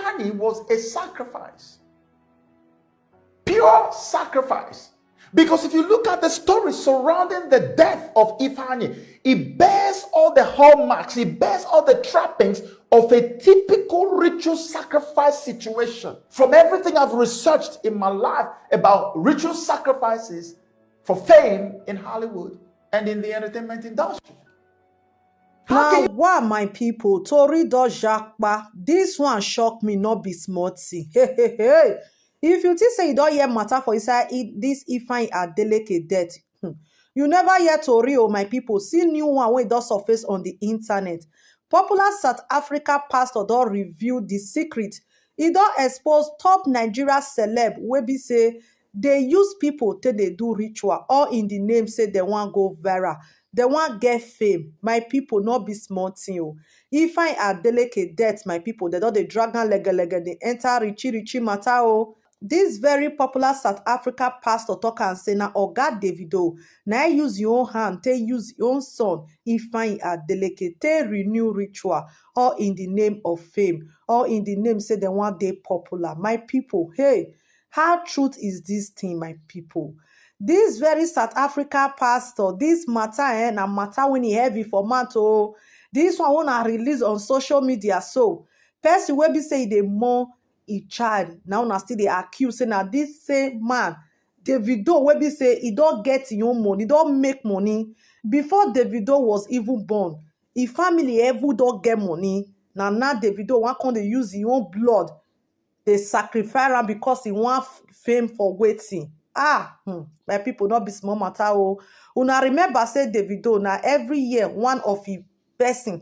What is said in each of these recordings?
Ifeanyi was a sacrifice. Pure sacrifice. Because if you look at the story surrounding the death of Ifeanyi, it bears all the hallmarks, it bears all the trappings of a typical ritual sacrifice situation. From everything I've researched in my life about ritual sacrifices for fame in Hollywood and in the entertainment industry. Now, why my people, Tori do Jacques, this one shock me, not be smarty. Hey. If you think say you don't hear matter for inside this Ifeanyi adeleke death, you never hear Tori, oh my people. See new one when it does surface on the internet. Popular South Africa pastor don reveal the secret. He don expose top Nigeria celeb wey be say they use people till they do ritual, all in the name say they want go viral. They want get fame. My people, not be small thing. Oh. Ifeanyi adeleke death, my people, they don dey drag am leg, they enter richi matter. Oh. This very popular South Africa pastor talk and say na Oga Davido na use your own hand, take use your own son Ifeanyi adeleke, take renew ritual, all in the name of fame, all in the name say they want dey popular. My people, hey, how truth is this thing, my people? This very South Africa pastor, this matter na matter when he heavy for month. Oh, this one wanna release on social media. So person wey be say they more a child now na still dey accuse say na this same man Davido wey be say he don't get him own money, don't make money before Davido was even born. His family ever don't get money. Now Davido wan come dey use his own blood, they sacrifice am because he want fame for waiting. My people, not be small matter. Oh, una remember say Davido na every year one of his person,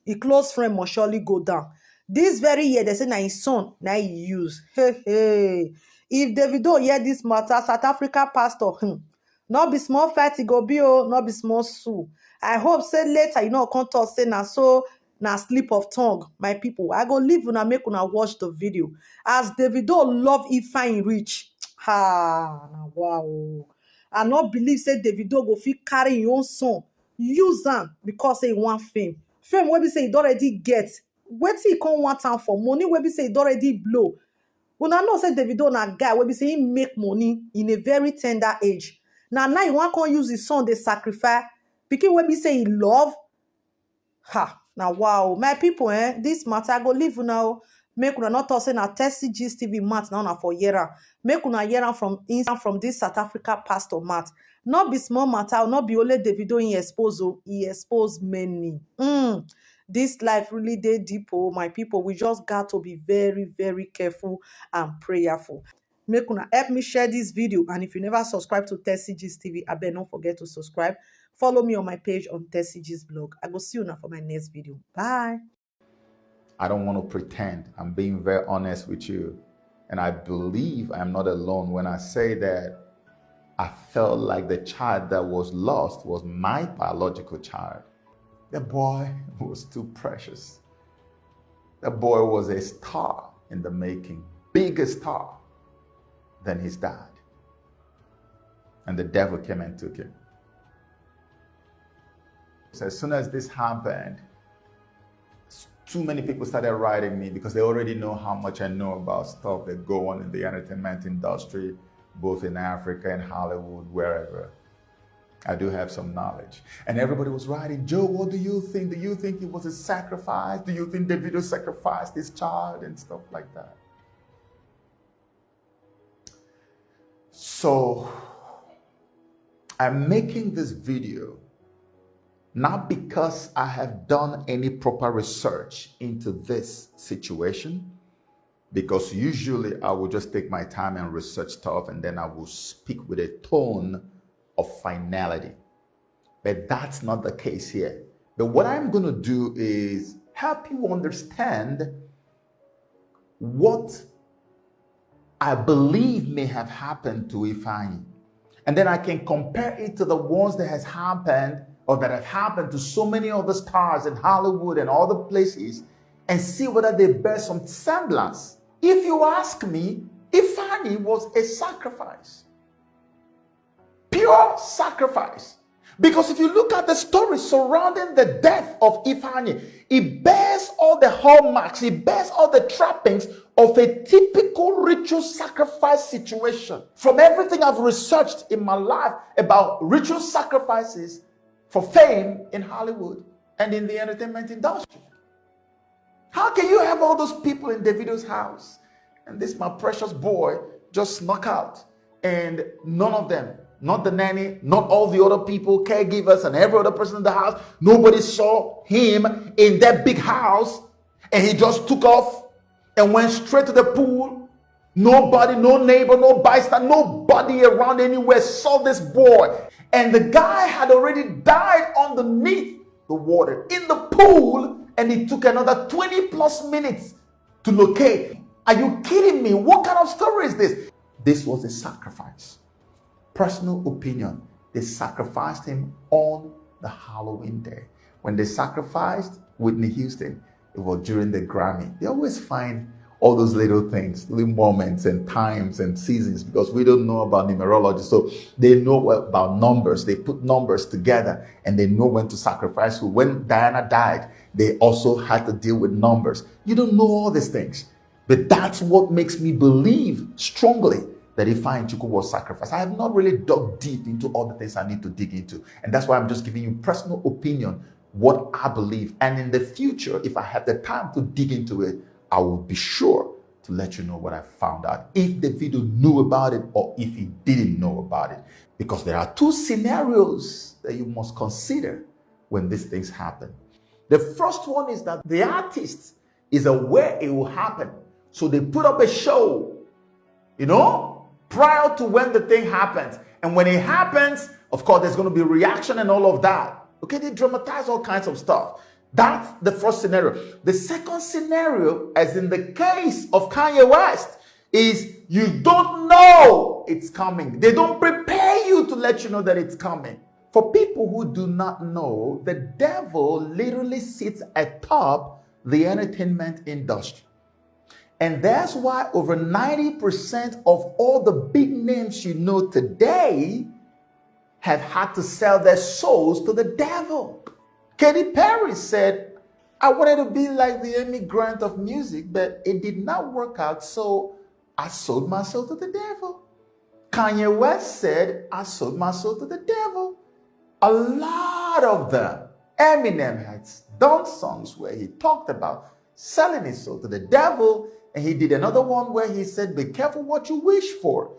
his close friend must surely go down. This very year, they say na his son, na he use. Hey. If Davido hear this matter, South Africa pastor, not be small fight, he go be, oh, not be small sue. I hope say later, come talk say na so, na slip of tongue, my people. I go leave una, make una watch the video. As Davido love Ifeanyi reach, wow. I not believe say Davido go fit carry his own son, use am because say he want fame. Fame wey be say he already get. Wetin he come want am for? Money wey be say he already blow. Una know say Davido na guy wey be say he make money in a very tender age. Now he wan come use his son dey sacrifice pikin wey be say he love. Now wow, my people, this matter I go leave una o. Make una not talk say na Cctv mat now na for hear am. Make una hear am from this South Africa pastor mat. Not be small matter, not be only Davido he expose, he expose many. This life really dey deep, oh my people. We just got to be very, very careful and prayerful. Make una help me share this video, and if you never subscribe to Cctv, I beg don't forget to subscribe. Follow me on my page on Cct's blog. I go see you now for my next video. Bye. I don't want to pretend. I'm being very honest with you. And I believe I'm not alone when I say that I felt like the child that was lost was my biological child. The boy was too precious. The boy was a star in the making, bigger star than his dad. And the devil came and took him. So as soon as this happened, too many people started writing me because they already know how much I know about stuff that go on in the entertainment industry, both in Africa and Hollywood, wherever. I do have some knowledge. And everybody was writing, Joe, what do you think? Do you think it was a sacrifice? Do you think Davido sacrificed his child and stuff like that? So I'm making this video not because I have done any proper research into this situation, because usually I will just take my time and research stuff and then I will speak with a tone of finality. But that's not the case here. But what I'm going to do is help you understand what I believe may have happened to Ifeanyi. And then I can compare it to the ones that has happened or that have happened to so many other stars in Hollywood and other places and see whether they bear some semblance. If you ask me, Ifeanyi was a sacrifice. Pure sacrifice. Because if you look at the story surrounding the death of Ifeanyi, it bears all the hallmarks, it bears all the trappings of a typical ritual sacrifice situation. From everything I've researched in my life about ritual sacrifices for fame in Hollywood and in the entertainment industry. How can you have all those people in Davido's house and this my precious boy just snuck out and none of them, not the nanny, not all the other people, caregivers and every other person in the house, nobody saw him in that big house and he just took off and went straight to the pool? Nobody, no neighbor, no bystander, nobody around anywhere saw this boy. And the guy had already died underneath the water in the pool, and it took another 20 plus minutes to locate. Are you kidding me? What kind of story is this? This was a sacrifice. Personal opinion. They sacrificed him on the Halloween day. When they sacrificed Whitney Houston, it was during the Grammy. They always find all those little things, little moments and times and seasons, because we don't know about numerology. So they know about numbers. They put numbers together and they know when to sacrifice who. When Diana died, they also had to deal with numbers. You don't know all these things, but that's what makes me believe strongly that Ifeanyi was sacrificed. I have not really dug deep into all the things I need to dig into. And that's why I'm just giving you personal opinion, what I believe. And in the future, if I have the time to dig into it, I will be sure to let you know what I found out, if Davido knew about it or if he didn't know about it. Because there are two scenarios that you must consider when these things happen. The first one is that the artist is aware it will happen. So they put up a show, prior to when the thing happens. And when it happens, of course, there's going to be reaction and all of that. Okay, they dramatize all kinds of stuff. That's the first scenario. The second scenario, as in the case of Kanye West, is you don't know it's coming. They don't prepare you to let you know that it's coming. For people who do not know, the devil literally sits atop the entertainment industry. And that's why over 90% of all the big names you know today have had to sell their souls to the devil. Katy Perry said, I wanted to be like the Emmy Grant of music, but it did not work out, so I sold my soul to the devil. Kanye West said, I sold my soul to the devil. A lot of them. Eminem has done songs where he talked about selling his soul to the devil, and he did another one where he said, be careful what you wish for.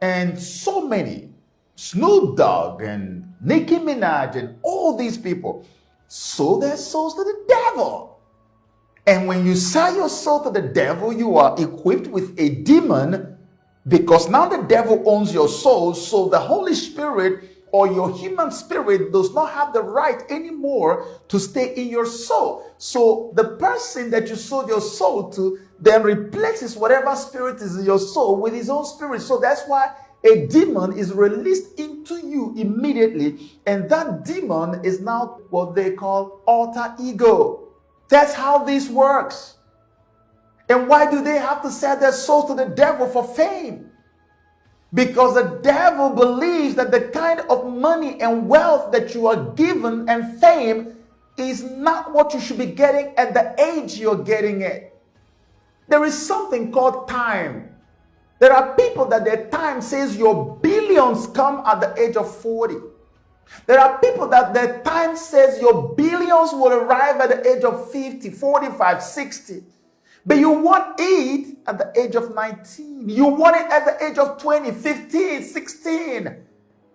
And so many, Snoop Dogg and Nicki Minaj and all these people sold their souls to the devil. And when you sell your soul to the devil, you are equipped with a demon, because now the devil owns your soul. So the Holy Spirit or your human spirit does not have the right anymore to stay in your soul. So the person that you sold your soul to then replaces whatever spirit is in your soul with his own spirit. So that's why a demon is released into you immediately, and that demon is now what they call alter ego. That's how this works. And why do they have to sell their soul to the devil for fame? Because the devil believes that the kind of money and wealth that you are given and fame is not what you should be getting at the age you're getting it. There is something called time. There are people that their time says your billions come at the age of 40. There are people that their time says your billions will arrive at the age of 50, 45, 60. But you want it at the age of 19. You want it at the age of 20, 15, 16.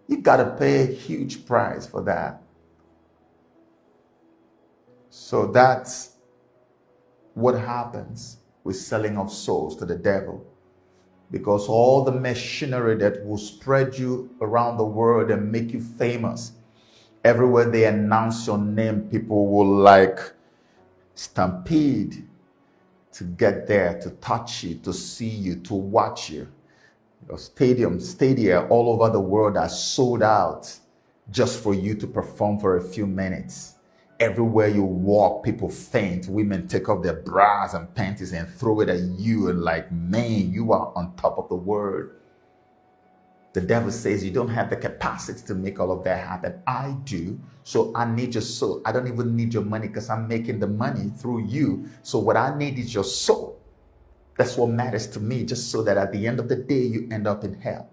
You got to pay a huge price for that. So that's what happens with selling of souls to the devil. Because all the machinery that will spread you around the world and make you famous, everywhere they announce your name, people will stampede to get there, to touch you, to see you, to watch you. Your stadia all over the world are sold out just for you to perform for a few minutes. Everywhere you walk, people faint. Women take off their bras and panties and throw it at you and man, you are on top of the world. The devil says you don't have the capacity to make all of that happen. I do. So I need your soul. I don't even need your money because I'm making the money through you. So what I need is your soul. That's what matters to me, just so that at the end of the day, you end up in hell.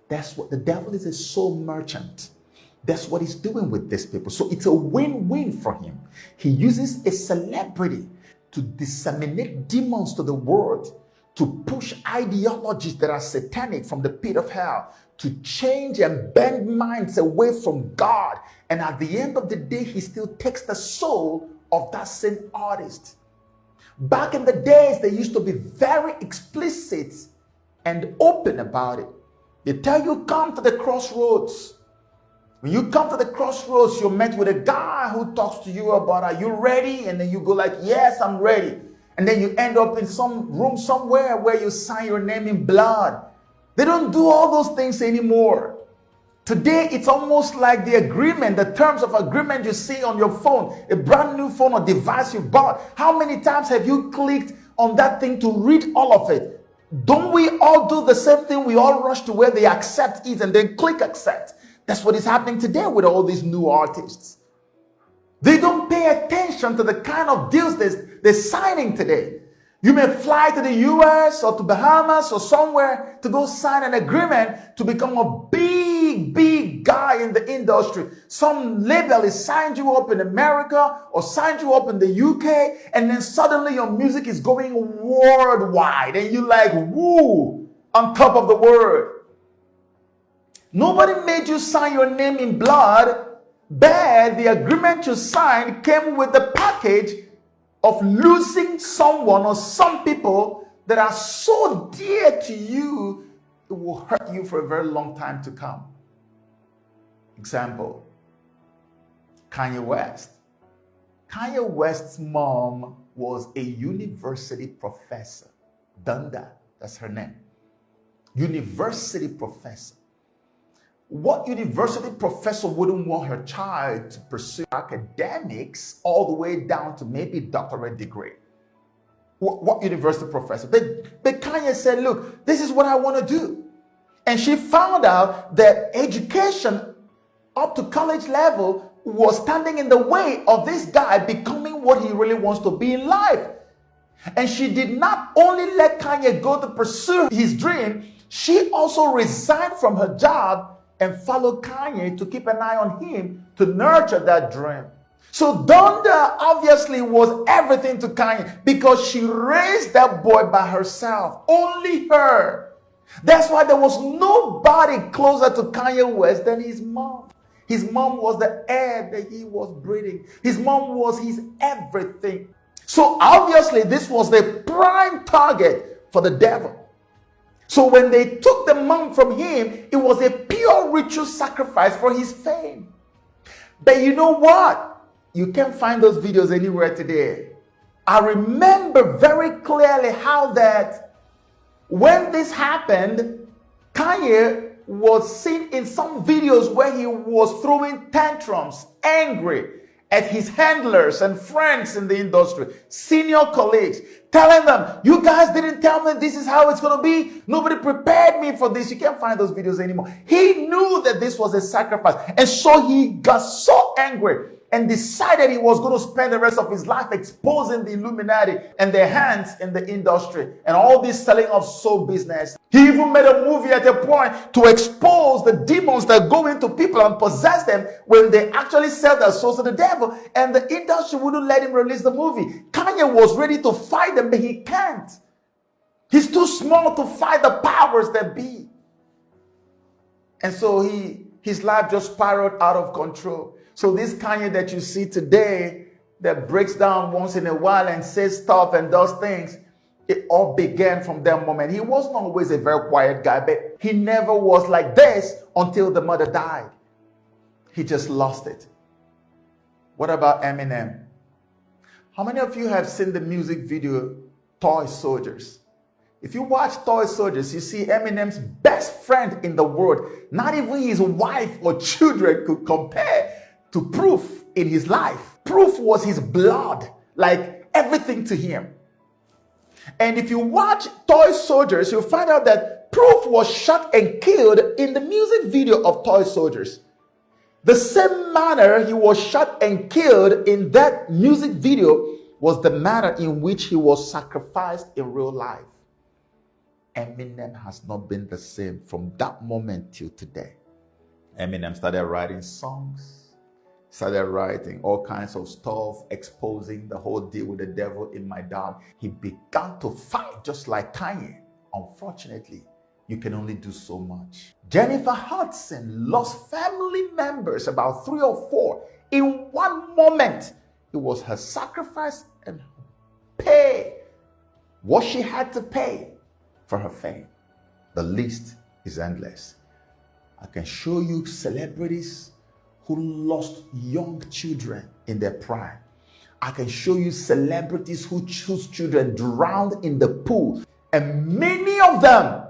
That's what the devil is, a soul merchant. That's what he's doing with these people. So it's a win-win for him. He uses a celebrity to disseminate demons to the world, to push ideologies that are satanic from the pit of hell, to change and bend minds away from God. And at the end of the day, he still takes the soul of that same artist. Back in the days, they used to be very explicit and open about it. They tell you, come to the crossroads. When you come to the crossroads, you're met with a guy who talks to you about, are you ready? And then you go like, yes, I'm ready. And then you end up in some room somewhere where you sign your name in blood. They don't do all those things anymore. Today, it's almost like the agreement, the terms of agreement you see on your phone, a brand new phone or device you bought. How many times have you clicked on that thing to read all of it? Don't we all do the same thing? We all rush to where they accept it and then click accept. That's what is happening today with all these new artists. They don't pay attention to the kind of deals they're signing today. You may fly to the US or to Bahamas or somewhere to go sign an agreement to become a big guy in the industry. Some label has signed you up in America or signed you up in the UK, and then suddenly your music is going worldwide and you're like, woo, on top of the world. Nobody made you sign your name in blood, but the agreement you signed came with the package of losing someone or some people that are so dear to you, it will hurt you for a very long time to come. Example, Kanye West. Kanye West's mom was a university professor. Dunda, that's her name. University professor. What university professor wouldn't want her child to pursue academics all the way down to maybe doctorate degree? What university professor? But Kanye said, look, this is what I want to do. And she found out that education up to college level was standing in the way of this guy becoming what he really wants to be in life. And she did not only let Kanye go to pursue his dream, she also resigned from her job and followed Kanye to keep an eye on him to nurture that dream. So Donda obviously was everything to Kanye because she raised that boy by herself. Only her. That's why there was nobody closer to Kanye West than his mom. His mom was the air that he was breathing. His mom was his everything. So obviously this was the prime target for the devil. So when they took the mom from him, it was a pure ritual sacrifice for his fame. But you know what? You can't find those videos anywhere today. I remember very clearly how that when this happened, Kanye was seen in some videos where he was throwing tantrums, angry at his handlers and friends in the industry, senior colleagues, telling them, you guys didn't tell me this is how it's going to be. Nobody prepared me for this. You can't find those videos anymore. He knew that this was a sacrifice. And so he got so angry and decided he was going to spend the rest of his life exposing the Illuminati and their hands in the industry and all this selling of soul business. He even made a movie at a point to expose the demons that go into people and possess them when they actually sell their souls to the devil. And the industry wouldn't let him release the movie. Kanye was ready to fight them, but he can't. He's too small to fight the powers that be. And so his life just spiraled out of control. So this Kanye that you see today that breaks down once in a while and says stuff and does things, it all began from that moment. He wasn't always a very quiet guy, but he never was like this until the mother died. He just lost it. What about Eminem? How many of you have seen the music video Toy Soldiers? If you watch Toy Soldiers, you see Eminem's best friend in the world. Not even his wife or children could compare to Proof in his life. Proof was his blood, like everything to him. And if you watch Toy Soldiers, you'll find out that Proof was shot and killed in the music video of Toy Soldiers. The same manner he was shot and killed in that music video was the manner in which he was sacrificed in real life. Eminem has not been the same from that moment till today. Eminem started writing songs, started writing all kinds of stuff, exposing the whole deal with the devil in my dad. He began to fight just like Kanye. Unfortunately, you can only do so much. Jennifer Hudson lost family members, about 3 or 4, in one moment. It was her sacrifice and pay what she had to pay for her fame. The list is endless. I can show you celebrities who lost young children in their prime. I can show you celebrities whose children drowned in the pool. And many of them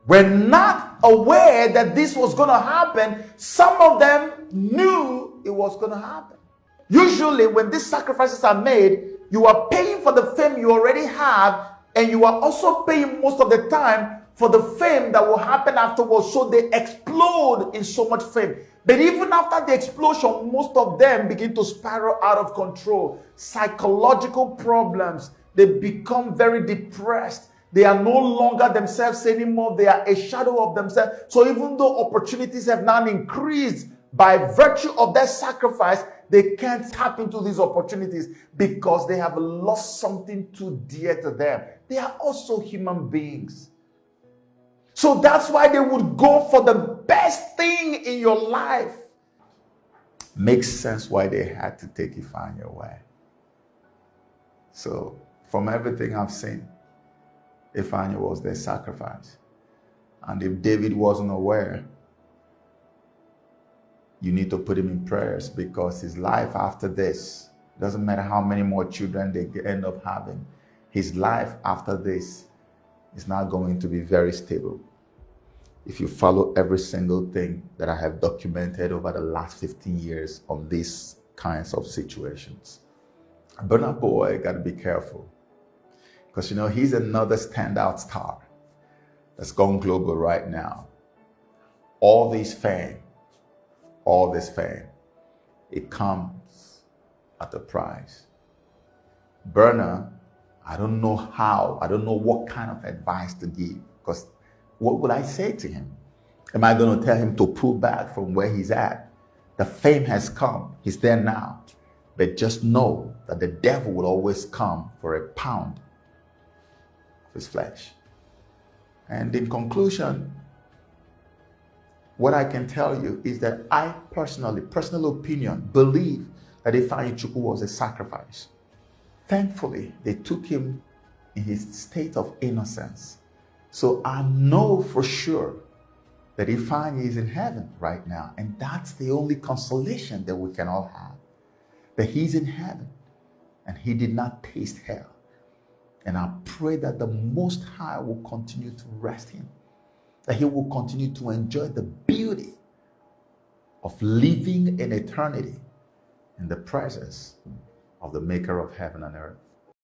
were not aware that this was going to happen. Some of them knew it was going to happen. Usually, when these sacrifices are made, you are paying for the fame you already have, and you are also paying most of the time for the fame that will happen afterwards. So they explode in so much fame. But even after the explosion, most of them begin to spiral out of control. Psychological problems. They become very depressed. They are no longer themselves anymore. They are a shadow of themselves. So even though opportunities have now increased by virtue of their sacrifice, they can't tap into these opportunities because they have lost something too dear to them. They are also human beings. So that's why they would go for the best thing in your life. Makes sense why they had to take Ifeanyi away. So from everything I've seen, Ifeanyi was their sacrifice. And if David wasn't aware, you need to put him in prayers, because his life after this, doesn't matter how many more children they end up having, his life after this is not going to be very stable. If you follow every single thing that I have documented over the last 15 years on these kinds of situations. Burna Boy got to be careful, because he's another standout star that's gone global right now. All this fame, it comes at a price. Burna, I don't know what kind of advice to give, because what would I say to him? Am I going to tell him to pull back from where he's at? The fame has come. He's there now. But just know that the devil will always come for a pound of his flesh. And in conclusion, what I can tell you is that I personal opinion, believe that Ifeanyi was a sacrifice. Thankfully, they took him in his state of innocence. So I know for sure that Ifeanyi is in heaven right now. And that's the only consolation that we can all have. That he's in heaven and he did not taste hell. And I pray that the Most High will continue to rest him. That he will continue to enjoy the beauty of living in eternity in the presence of the Maker of heaven and earth.